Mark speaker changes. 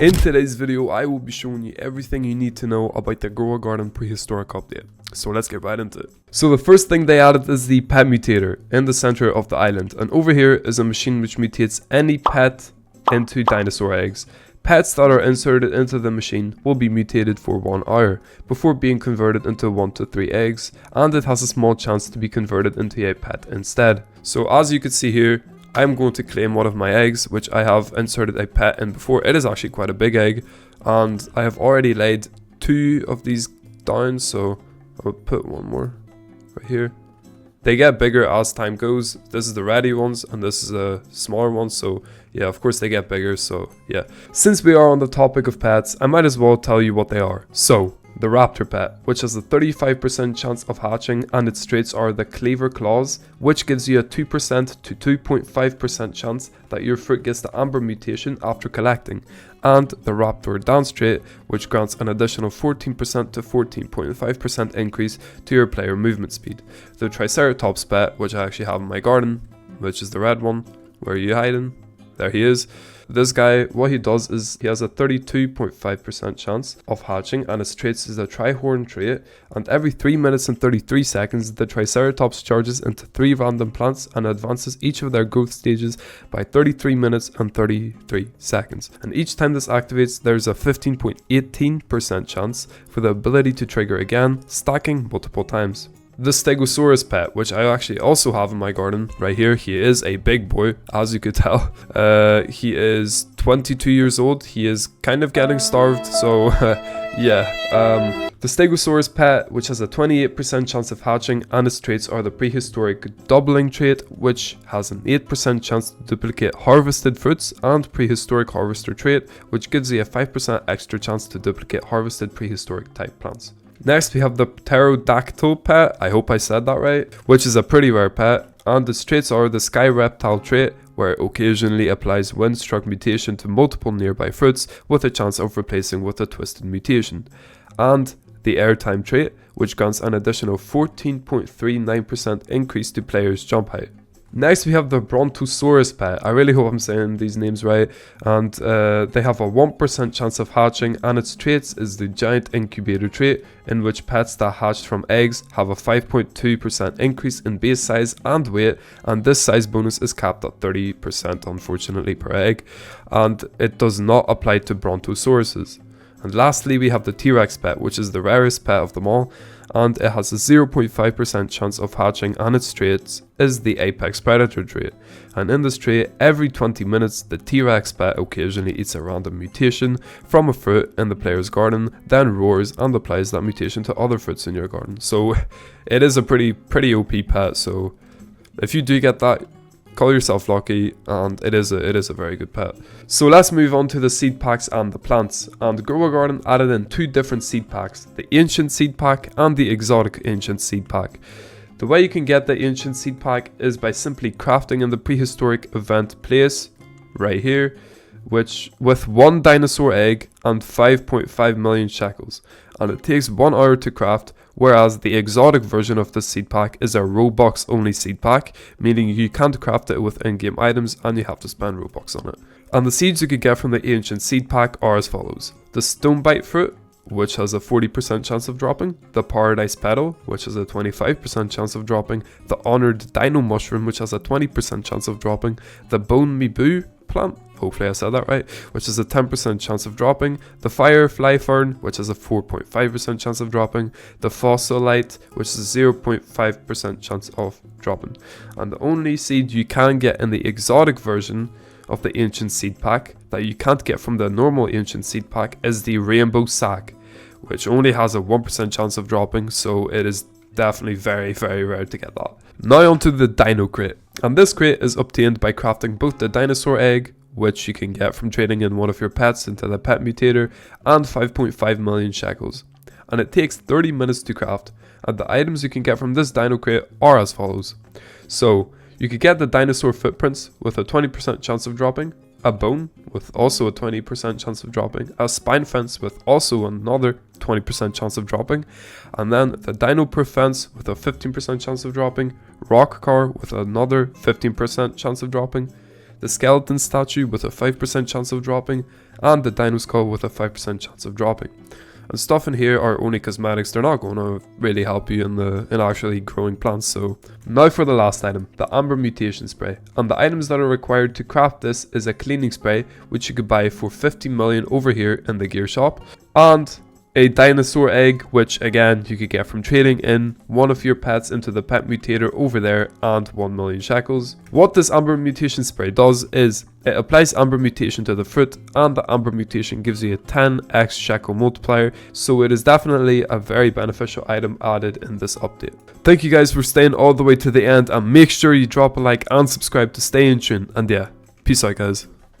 Speaker 1: In today's video, I will be showing you everything you need to know about the Grow a Garden Prehistoric update. So let's get right into it. So the first thing they added is the pet mutator in the center of the island. And over here is a machine which mutates any pet into dinosaur eggs. Pets that are inserted into the machine will be mutated for 1 hour before being converted into 1 to 3 eggs, and it has a small chance to be converted into a pet instead. So as you can see here, I'm going to claim one of my eggs, which I have inserted a pet in before. It is actually quite a big egg, and I have already laid 2 of these down, so I'll put one more right here. They get bigger as time goes. This is the ready ones, and this is a smaller one, so yeah, of course they get bigger, so yeah. Since we are on the topic of pets, I might as well tell you what they are. So, the raptor pet, which has a 35% chance of hatching, and its traits are the cleaver claws, which gives you a 2% to 2.5% chance that your fruit gets the amber mutation after collecting, and the raptor dance trait, which grants an additional 14% to 14.5% increase to your player movement speed. The triceratops pet, which I actually have in my garden, which is the red one. Where are you hiding? There he is. This guy, what he does is he has a 32.5% chance of hatching, and his traits is a trihorn trait, and every 3 minutes and 33 seconds the triceratops charges into 3 random plants and advances each of their growth stages by 33 minutes and 33 seconds. And each time this activates, there's a 15.18% chance for the ability to trigger again, stacking multiple times. The Stegosaurus pet, which I actually also have in my garden right here. He is a big boy, as you could tell. He is 22 years old. He is kind of getting starved, so yeah. The Stegosaurus pet, which has a 28% chance of hatching, and its traits are the prehistoric doubling trait, which has an 8% chance to duplicate harvested fruits, and prehistoric harvester trait, which gives you a 5% extra chance to duplicate harvested prehistoric type plants. Next we have the pterodactyl pet, I hope I said that right, which is a pretty rare pet, and its traits are the sky reptile trait, where it occasionally applies windstruck mutation to multiple nearby fruits with a chance of replacing with a twisted mutation, and the airtime trait, which grants an additional 14.39% increase to players' jump height. Next we have the Brontosaurus pet. I really hope I'm saying these names right, and they have a 1% chance of hatching, and its traits is the giant incubator trait, in which pets that hatched from eggs have a 5.2% increase in base size and weight, and this size bonus is capped at 30% unfortunately per egg, and it does not apply to Brontosauruses. And lastly we have the T-Rex pet, which is the rarest pet of them all, and it has a 0.5% chance of hatching, and its trait is the apex predator trait. And in this trait, every 20 minutes the T-Rex pet occasionally eats a random mutation from a fruit in the player's garden, then roars and applies that mutation to other fruits in your garden. So it is a pretty OP pet, so if you do get that, call yourself lucky, and it is a very good pet. So let's move on to the seed packs and the plants. And Grow a Garden added in 2 different seed packs, the ancient seed pack and the exotic ancient seed pack. The way you can get the ancient seed pack is by simply crafting in the prehistoric event place right here, which with 1 dinosaur egg and 5.5 million shekels, and it takes 1 hour to craft. Whereas the exotic version of the seed pack is a Robux only seed pack, meaning you can't craft it with in-game items and you have to spend Robux on it. And the seeds you could get from the ancient seed pack are as follows: the stonebite fruit, which has a 40% chance of dropping, the paradise petal, which has a 25% chance of dropping, the honored dino mushroom, which has a 20% chance of dropping, the bone mibu plant, hopefully I said that right, which is a 10% chance of dropping, the firefly fern, which has a 4.5% chance of dropping, the fossilite, which is a 0.5% chance of dropping. And the only seed you can get in the exotic version of the ancient seed pack that you can't get from the normal ancient seed pack is the rainbow sack, which only has a 1% chance of dropping, so it is definitely very rare to get that. Now onto the dino crate, and this crate is obtained by crafting both the dinosaur egg, which you can get from trading in one of your pets into the pet mutator, and 5.5 million shekels. And it takes 30 minutes to craft, and the items you can get from this dino crate are as follows. So, you could get the dinosaur footprints with a 20% chance of dropping, a bone with also a 20% chance of dropping, a spine fence with also another 20% chance of dropping, and then the dino proof fence with a 15% chance of dropping, rock car with another 15% chance of dropping, the skeleton statue with a 5% chance of dropping, and the dino skull with a 5% chance of dropping. And stuff in here are only cosmetics, they're not going to really help you in actually growing plants. So now for the last item, the amber mutation spray. And the items that are required to craft this is a cleaning spray, which you could buy for 50 million over here in the gear shop, and a dinosaur egg, which again you could get from trading in one of your pets into the pet mutator over there, and 1 million shekels. What this amber mutation spray does is it applies amber mutation to the fruit, and the amber mutation gives you a 10x shekel multiplier, so it is definitely a very beneficial item added in this update. Thank you guys for staying all the way to the end, and make sure you drop a like and subscribe to stay in tune, and yeah, peace out guys.